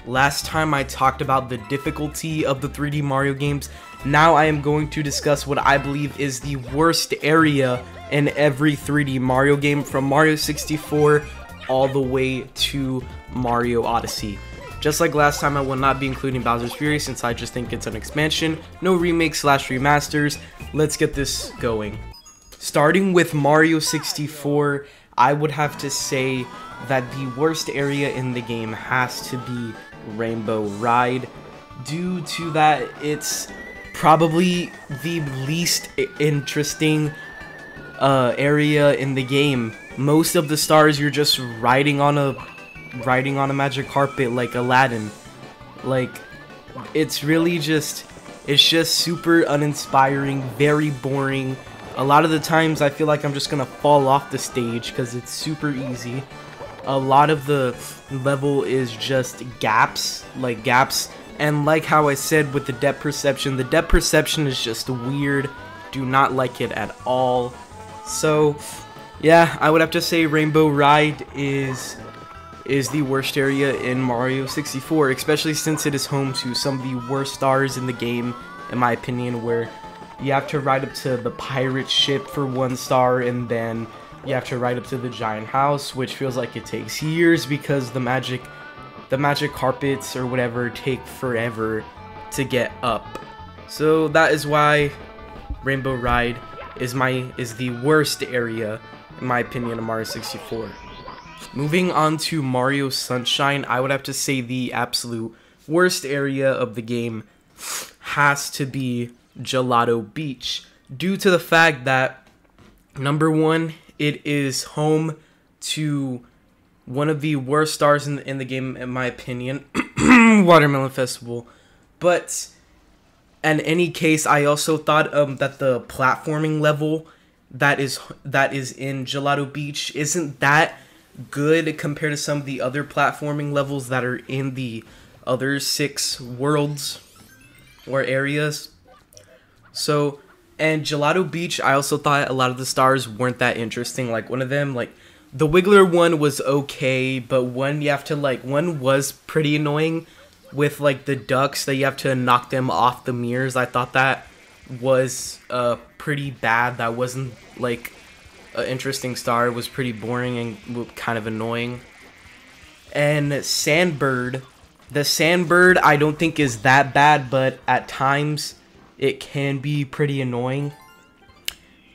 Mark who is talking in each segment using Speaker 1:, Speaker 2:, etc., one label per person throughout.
Speaker 1: Last time I talked about the difficulty of the 3D Mario games. Now I am going to discuss what I believe is the worst area in every 3D Mario game, from Mario 64 all the way to Mario Odyssey. Just like last time, I will not be including Bowser's Fury since I just think it's an expansion. No remakes / remasters. Let's get this going. Starting with Mario 64, I would have to say that the worst area in the game has to be Rainbow Ride, due to that it's probably the least interesting area in the game. Most of the stars you're just riding on a magic carpet like Aladdin. Like, it's really just super uninspiring, very boring. A lot of the times I feel like I'm just gonna fall off the stage because it's super easy. A lot of the level is just gaps, and like how I said with the depth perception is just weird. Do not like it at all. So yeah, I would have to say Rainbow Ride is the worst area in Mario 64, especially since it is home to some of the worst stars in the game, in my opinion, where you have to ride up to the pirate ship for 1 star, and then you have to ride up to the giant house, which feels like it takes years because the magic carpets or whatever take forever to get up. So that is why Rainbow Ride is the worst area, in my opinion, of Mario 64. Moving on to Mario Sunshine, I would have to say the absolute worst area of the game has to be Gelato Beach, due to the fact that, number one, it is home to one of the worst stars in the game, in my opinion, Watermelon Festival. But in any case, I also thought that the platforming level that is in Gelato Beach isn't that good compared to some of the other platforming levels that are in the other 6 worlds or areas. So, and Gelato Beach, I also thought a lot of the stars weren't that interesting. Like, one of them, like, the Wiggler one was okay, but one was pretty annoying with, like, the ducks that you have to knock them off the mirrors. I thought that was pretty bad. That wasn't, like, an interesting star. It was pretty boring and kind of annoying. And Sandbird, the Sandbird I don't think is that bad, but at times it can be pretty annoying.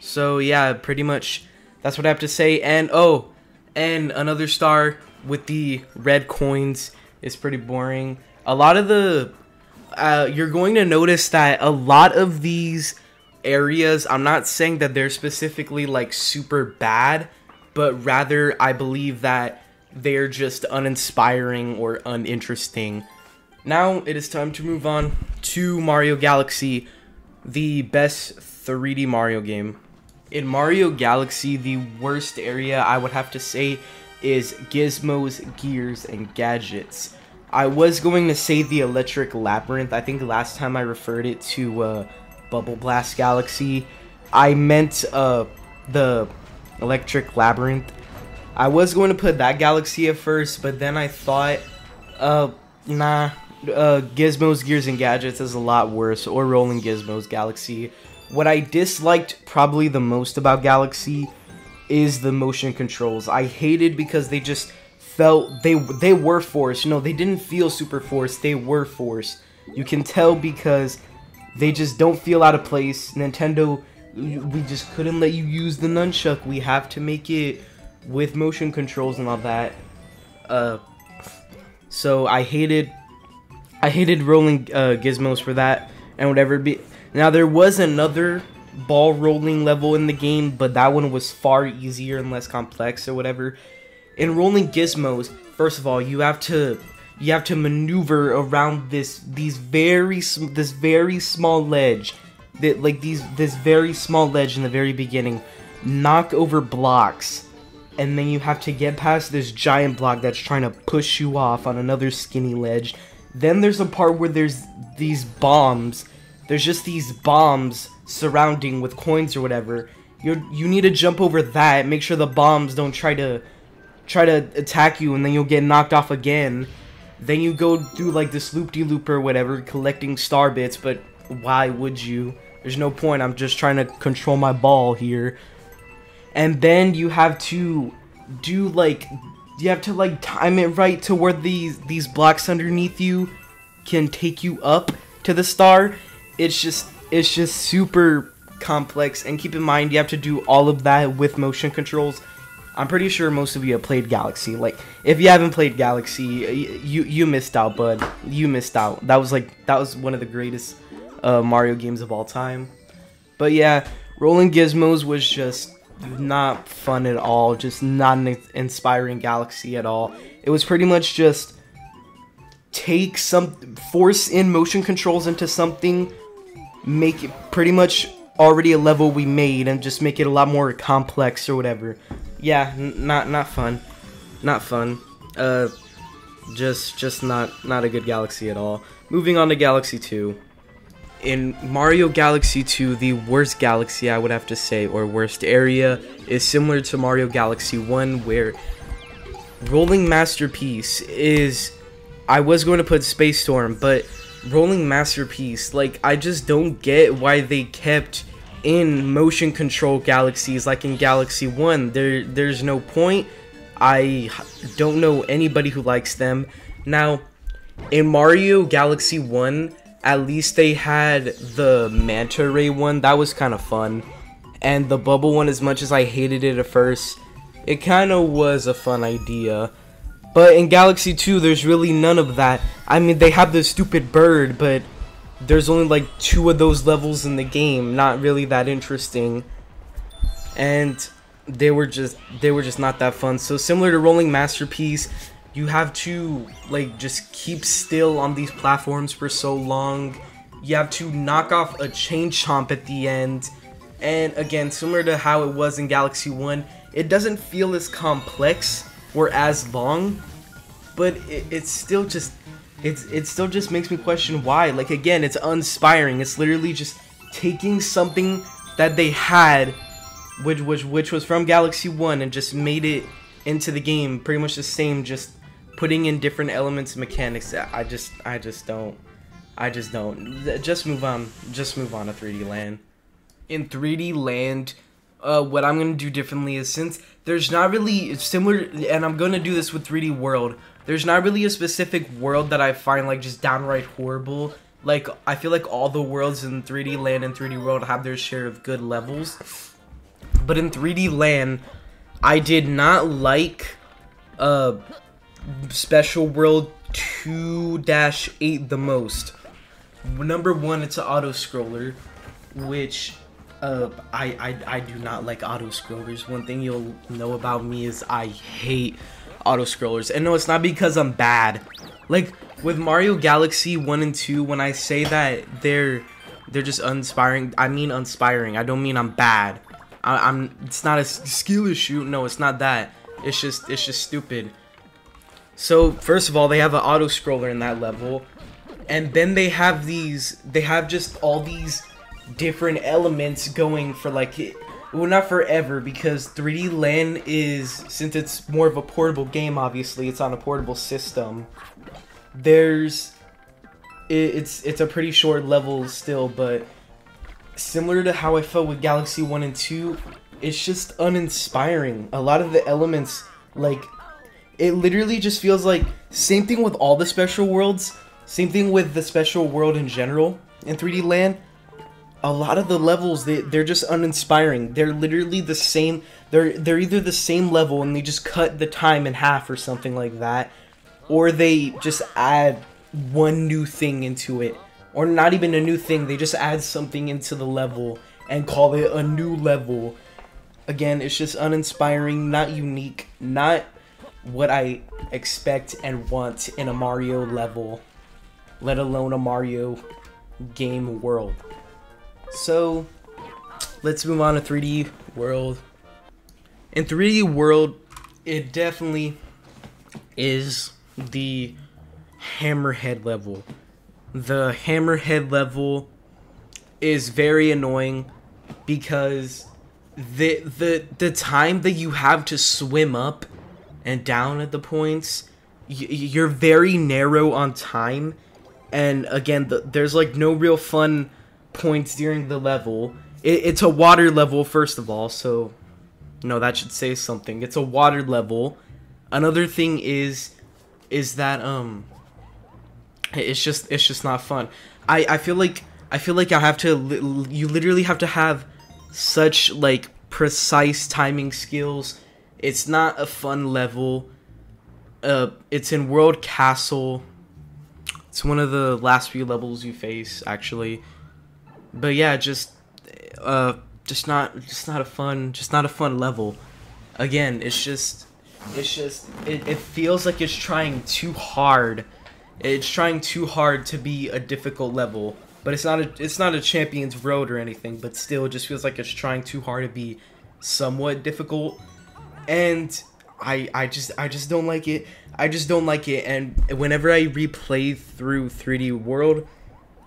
Speaker 1: So yeah, pretty much that's what I have to say. And oh, and another star with the red coins is pretty boring. A lot of the you're going to notice that a lot of these areas, I'm not saying that they're specifically like super bad, but rather I believe that they're just uninspiring or uninteresting. Now it is time to move on to Mario Galaxy, the best 3D Mario game. In Mario Galaxy, the worst area I would have to say is Gizmos, Gears, and Gadgets. I was going to say the Electric Labyrinth. I think last time I referred it to Bubble Blast Galaxy. I meant the Electric Labyrinth. I was going to put that galaxy at first, but then I thought, nah, Gizmos, Gears, and Gadgets is a lot worse, or Rolling Gizmos Galaxy. What I disliked probably the most about Galaxy is the motion controls. I hated because they just felt, they were forced. No, they didn't feel super forced, they were forced. You can tell because they just don't feel out of place. Nintendo, we just couldn't let you use the nunchuck. We have to make it with motion controls and all that. So I hated rolling Gizmos for that and whatever. Now there was another ball rolling level in the game, but that one was far easier and less complex or whatever. In rolling Gizmos, first of all, you have to maneuver around this very small ledge, this very small ledge in the very beginning, knock over blocks, and then you have to get past this giant block that's trying to push you off on another skinny ledge. Then there's a part where there's these bombs. There's just these bombs surrounding with coins or whatever. You need to jump over that, make sure the bombs don't try to attack you, and then you'll get knocked off again. Then you go do like this loop-de-loop or whatever, collecting star bits, but why would you? There's no point. I'm just trying to control my ball here. And then you have to do like, you have to like time it right to where these blocks underneath you can take you up to the star. It's just super complex, and keep in mind you have to do all of that with motion controls. I'm pretty sure most of you have played Galaxy. Like, if you haven't played Galaxy, you missed out, bud. You missed out. That was one of the greatest Mario games of all time. But yeah, rolling gizmos was just not fun at all. Just not an inspiring Galaxy at all. It was pretty much just force in motion controls into something, make it pretty much already a level we made, and just make it a lot more complex or whatever. Yeah, not fun. Not fun. Just not a good Galaxy at all. Moving on to Galaxy 2. In Mario Galaxy 2, the worst Galaxy, I would have to say, or worst area, is similar to Mario Galaxy 1, where Rolling Masterpiece is... I was going to put Space Storm, but Rolling Masterpiece, like, I just don't get why they kept in motion control galaxies like in Galaxy 1. There's no point. I don't know anybody who likes them. Now, in Mario Galaxy 1, at least they had the Manta Ray one. That was kind of fun. And the Bubble one, as much as I hated it at first, it kind of was a fun idea. But in Galaxy 2, there's really none of that. I mean, they have the stupid bird, but there's only like 2 of those levels in the game. Not really that interesting. And they were just not that fun. So similar to Rolling Masterpiece, you have to like just keep still on these platforms for so long. You have to knock off a chain chomp at the end. And again, similar to how it was in Galaxy 1, it doesn't feel as complex or as long, but it still just makes me question why. Like, again, it's uninspiring. It's literally just taking something that they had, which was from Galaxy 1, and just made it into the game pretty much the same, just putting in different elements and mechanics. I just don't. Just move on to 3D Land. In 3D Land, what I'm going to do differently is, since there's not really similar, and I'm going to do this with 3D World, there's not really a specific world that I find like just downright horrible. Like, I feel like all the worlds in 3D Land and 3D World have their share of good levels. But in 3D Land, I did not like Special World 2-8 the most. Number one, it's an auto-scroller, which... I do not like auto-scrollers. One thing you'll know about me is I hate auto-scrollers. And no, it's not because I'm bad. Like, with Mario Galaxy 1 and 2, when I say that they're just uninspiring, I mean uninspiring. I don't mean I'm bad. It's not a skill issue. No, it's not that. It's just stupid. So, first of all, they have an auto-scroller in that level. And then they have just all these different elements going for like, well, not forever, because 3D Land is, since it's more of a portable game, obviously it's on a portable system, it's a pretty short level still. But similar to how I felt with Galaxy 1 and 2, it's just uninspiring. A lot of the elements, like, it literally just feels like, same thing with all the special worlds, same thing with the special world in general in 3D Land. A lot of the levels, they're just uninspiring. They're literally the same. They're either the same level and they just cut the time in half or something like that, or they just add one new thing into it, or not even a new thing. They just add something into the level and call it a new level. Again, it's just uninspiring, not unique, not what I expect and want in a Mario level, let alone a Mario game world. So, let's move on to 3D World. In 3D World, it definitely is the Hammerhead level. The Hammerhead level is very annoying because the time that you have to swim up and down at the points you're very narrow on time, and again, there's like no real fun points during the level. It's a water level, first of all, so no, that should say something. It's a water level. Another thing is that it's just not fun. I feel like I have to you literally have to have such like precise timing skills. It's not a fun level. It's in World Castle. It's one of the last few levels you face, actually. But yeah, just not a fun level. Again, it feels like it's trying too hard. It's trying too hard to be a difficult level. But it's not a Champion's Road or anything, but still it just feels like it's trying too hard to be somewhat difficult. And I just don't like it. I just don't like it. And whenever I replay through 3D World,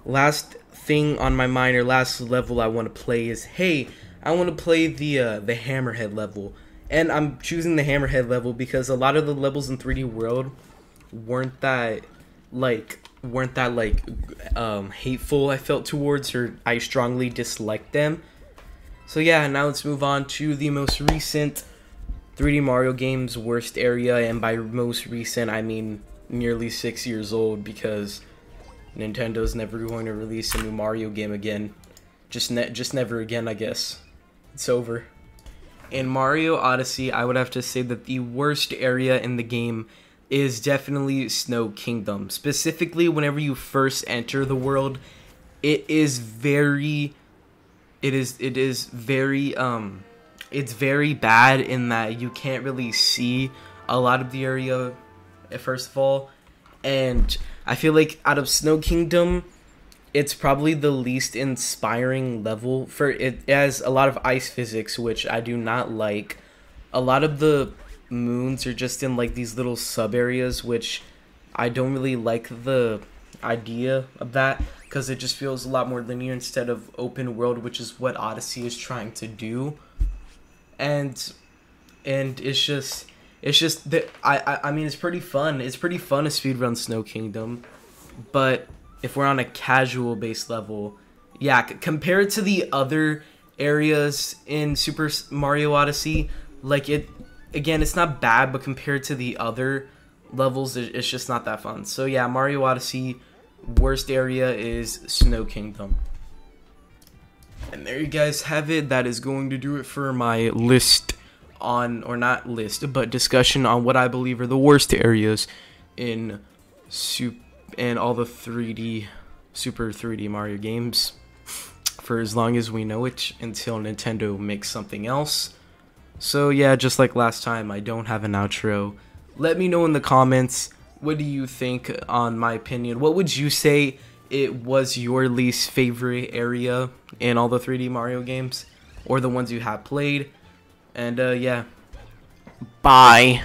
Speaker 1: last thing on my mind, or last level I want to play is, hey, I want to play the Hammerhead level. And I'm choosing the Hammerhead level because a lot of the levels in 3D World weren't that hateful, I felt towards, or I strongly disliked them. So yeah, now let's move on to the most recent 3D Mario game's worst area, and by most recent I mean nearly 6 years old, because Nintendo's never going to release a new Mario game again. Just never again, I guess. It's over. In Mario Odyssey, I would have to say that the worst area in the game is definitely Snow Kingdom. Specifically, whenever you first enter the world, it's very bad in that you can't really see a lot of the area, first of all. And I feel like out of Snow Kingdom, it's probably the least inspiring level. For it has a lot of ice physics, which I do not like. A lot of the moons are just in like these little sub areas, which I don't really like the idea of that, because it just feels a lot more linear instead of open world, which is what Odyssey is trying to do. And it's just that I mean, it's pretty fun. It's pretty fun to speedrun Snow Kingdom, but if we're on a casual base level, yeah, compared to the other areas in Super Mario Odyssey, like again, it's not bad, but compared to the other levels, it's just not that fun. So yeah, Mario Odyssey, worst area is Snow Kingdom. And there you guys have it. That is going to do it for my list on, or not list, but discussion on what I believe are the worst areas in all the Super 3D Mario games, for as long as we know it, until Nintendo makes something else. So yeah, just like last time, I don't have an outro. Let me know in the comments, what do you think on my opinion? What would you say it was your least favorite area in all the 3D Mario games, or the ones you have played? And yeah, bye.